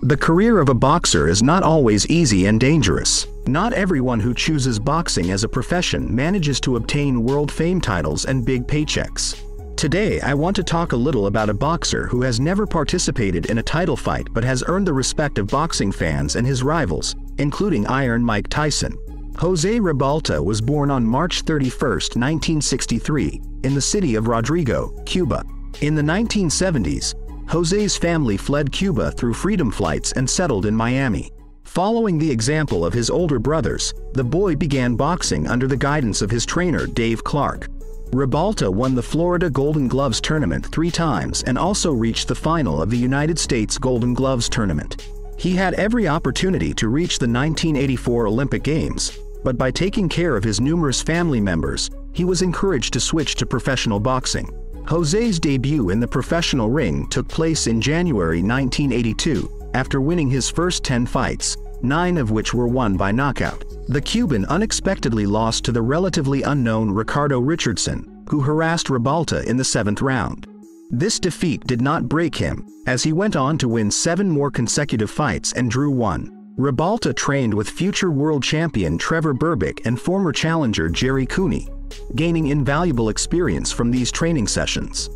The career of a boxer is not always easy and dangerous. Not everyone who chooses boxing as a profession manages to obtain world fame titles and big paychecks. Today I want to talk a little about a boxer who has never participated in a title fight but has earned the respect of boxing fans and his rivals, including Iron Mike Tyson. Jose Ribolta was born on March 31, 1963, in the city of Rodrigo, Cuba. In the 1970s, Jose's family fled Cuba through freedom flights and settled in Miami. Following the example of his older brothers, the boy began boxing under the guidance of his trainer Dave Clark. Ribolta won the Florida Golden Gloves tournament 3 times and also reached the final of the United States Golden Gloves tournament. He had every opportunity to reach the 1984 Olympic Games, but by taking care of his numerous family members, he was encouraged to switch to professional boxing. Jose's debut in the professional ring took place in January 1982, after winning his first 10 fights, 9 of which were won by knockout. The Cuban unexpectedly lost to the relatively unknown Ricardo Richardson, who harassed Ribolta in the 7th round. This defeat did not break him, as he went on to win 7 more consecutive fights and drew 1. Ribolta trained with future world champion Trevor Berbick and former challenger Jerry Cooney, gaining invaluable experience from these training sessions.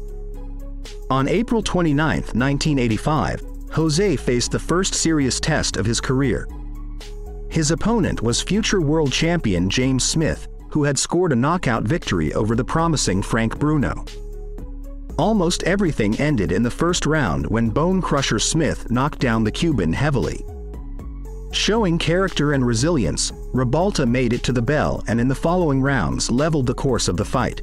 On April 29, 1985, Jose faced the first serious test of his career. His opponent was future world champion James Smith, who had scored a knockout victory over the promising Frank Bruno. Almost everything ended in the first round when Bone Crusher Smith knocked down the Cuban heavily. Showing character and resilience, Ribolta made it to the bell and in the following rounds leveled the course of the fight.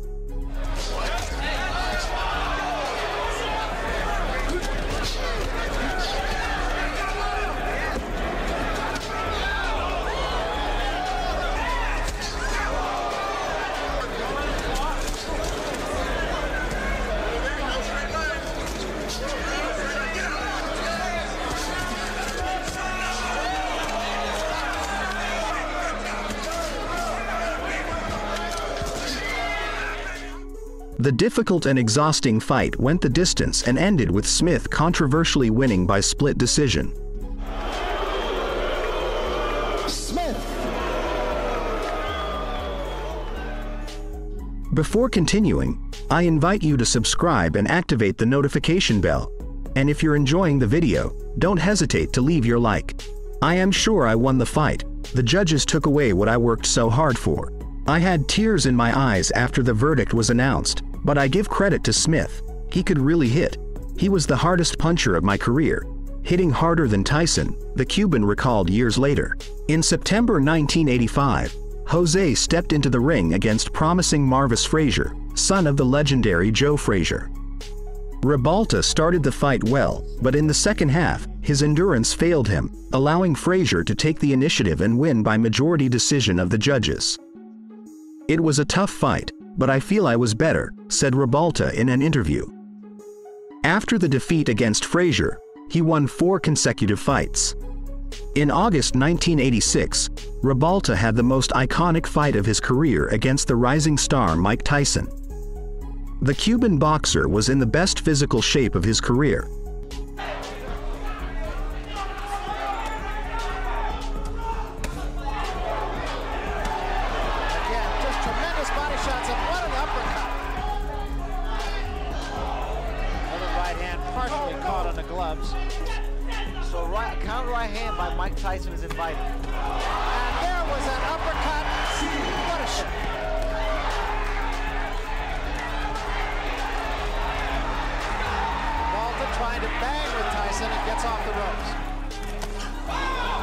The difficult and exhausting fight went the distance and ended with Smith controversially winning by split decision. Smith. Before continuing, I invite you to subscribe and activate the notification bell. And if you're enjoying the video, don't hesitate to leave your like. I am sure I won the fight. The judges took away what I worked so hard for. I had tears in my eyes after the verdict was announced, but I give credit to Smith. He could really hit. He was the hardest puncher of my career, hitting harder than Tyson, the Cuban recalled years later. In September 1985, Jose stepped into the ring against promising Marvis Frazier, son of the legendary Joe Frazier. Ribolta started the fight well, but in the second half, his endurance failed him, allowing Frazier to take the initiative and win by majority decision of the judges. "It was a tough fight, but I feel I was better," said Ribolta in an interview. After the defeat against Frazier, he won 4 consecutive fights. In August 1986, Ribolta had the most iconic fight of his career against the rising star Mike Tyson. The Cuban boxer was in the best physical shape of his career. So counter right hand by Mike Tyson is invited. And there was an uppercut. What a shot. Ribolta trying to bang with Tyson and gets off the ropes.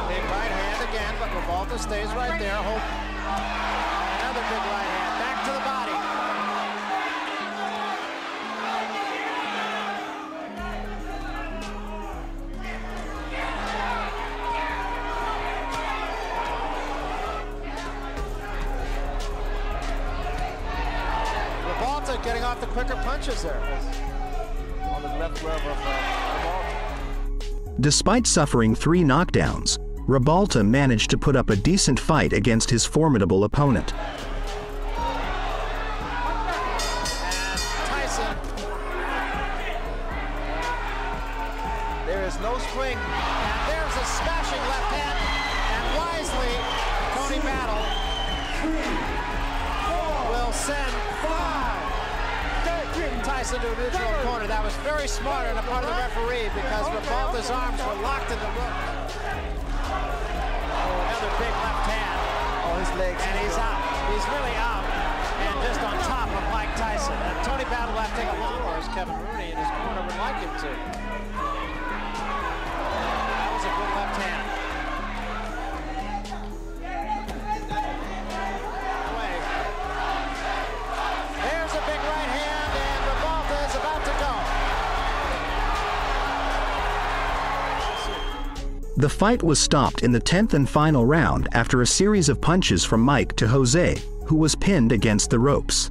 Big right hand again, but Ribolta stays right there. Another big right hand. Back to the body. Getting off the quicker punches there on the left glove of Ribolta. Despite suffering 3 knockdowns, Ribolta managed to put up a decent fight against his formidable opponent. And Tyson, there is There's no swing. And there's a smashing left hand. And wisely, Tony Battle will send Tyson to a neutral corner. That was very smart on the part of the referee because Ribolta's arms were locked in the rope. Another big left hand. Oh, his legs. And he's out. He's really out. And just on top of Mike Tyson. And Tony Battle will have to take a long or as Kevin Rooney in his corner would like him to. That was a good left hand. There's a big right hand, and Ribolta is about to go. The fight was stopped in the 10th and final round after a series of punches from Mike to Jose, who was pinned against the ropes.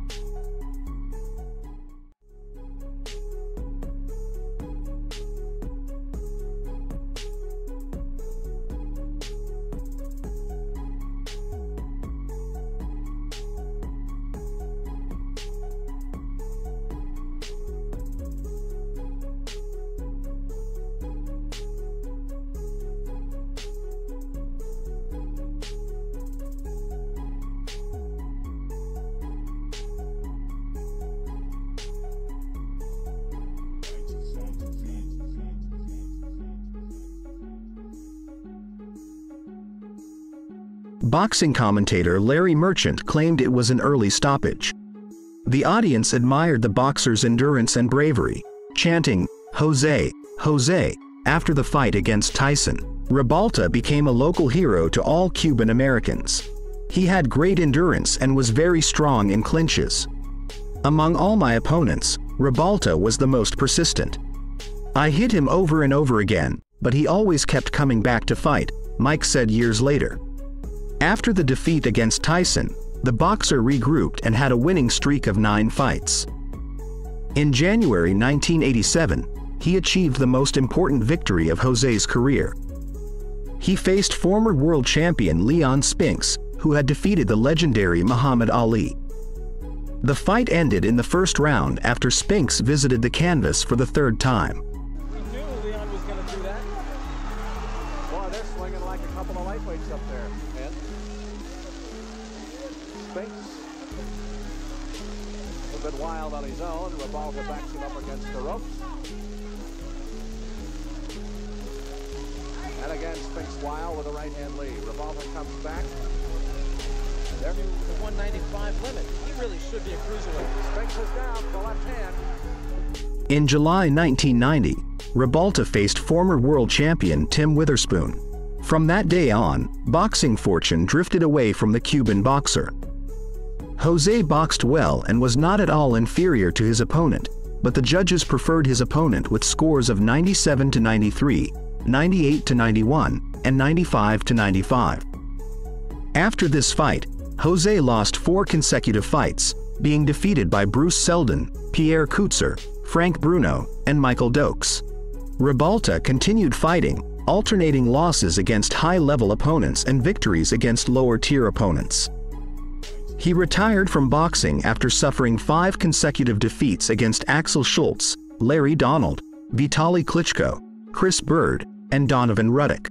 Boxing commentator Larry Merchant claimed it was an early stoppage. The audience admired the boxer's endurance and bravery, chanting, "Jose, Jose," after the fight against Tyson. Ribolta became a local hero to all Cuban Americans. He had great endurance and was very strong in clinches. Among all my opponents, Ribolta was the most persistent. I hit him over and over again, but he always kept coming back to fight, Mike said years later. After the defeat against Tyson, the boxer regrouped and had a winning streak of 9 fights. In January 1987, he achieved the most important victory of Jose's career. He faced former world champion Leon Spinks, who had defeated the legendary Muhammad Ali. The fight ended in the first round after Spinks visited the canvas for the 3rd time. We knew Leon was going to do that. Boy, they're swinging like a couple of lightweights up there, man. Spinks. A little bit wild on his own. Ribolta backs him up against the ropes. And again, Spinks wild with a right-hand lead. Ribolta comes back. There the 195 limit. He really should be a cruiserweight. Spinks is down to the left hand. In July 1990, Ribolta faced former world champion Tim Witherspoon. From that day on, boxing fortune drifted away from the Cuban boxer. Jose boxed well and was not at all inferior to his opponent, but the judges preferred his opponent with scores of 97-93, 98-91, and 95-95. After this fight, Jose lost 4 consecutive fights, being defeated by Bruce Seldon, Pierre Coutzer, Frank Bruno, and Michael Dokes. Ribolta continued fighting, alternating losses against high-level opponents and victories against lower-tier opponents. He retired from boxing after suffering 5 consecutive defeats against Axel Schultz, Larry Donald, Vitaly Klitschko, Chris Bird, and Donovan Ruddock.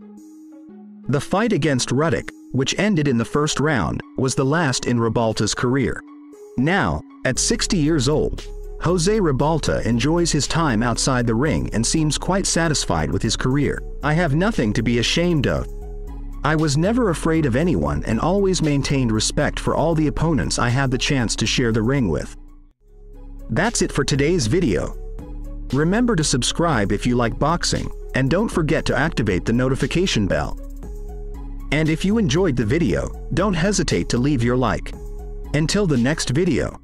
The fight against Ruddock, which ended in the first round, was the last in Ribolta's career. Now, at 60 years old, Jose Ribolta enjoys his time outside the ring and seems quite satisfied with his career. "I have nothing to be ashamed of. I was never afraid of anyone and always maintained respect for all the opponents I had the chance to share the ring with." That's it for today's video. Remember to subscribe if you like boxing, and don't forget to activate the notification bell. And if you enjoyed the video, don't hesitate to leave your like. Until the next video.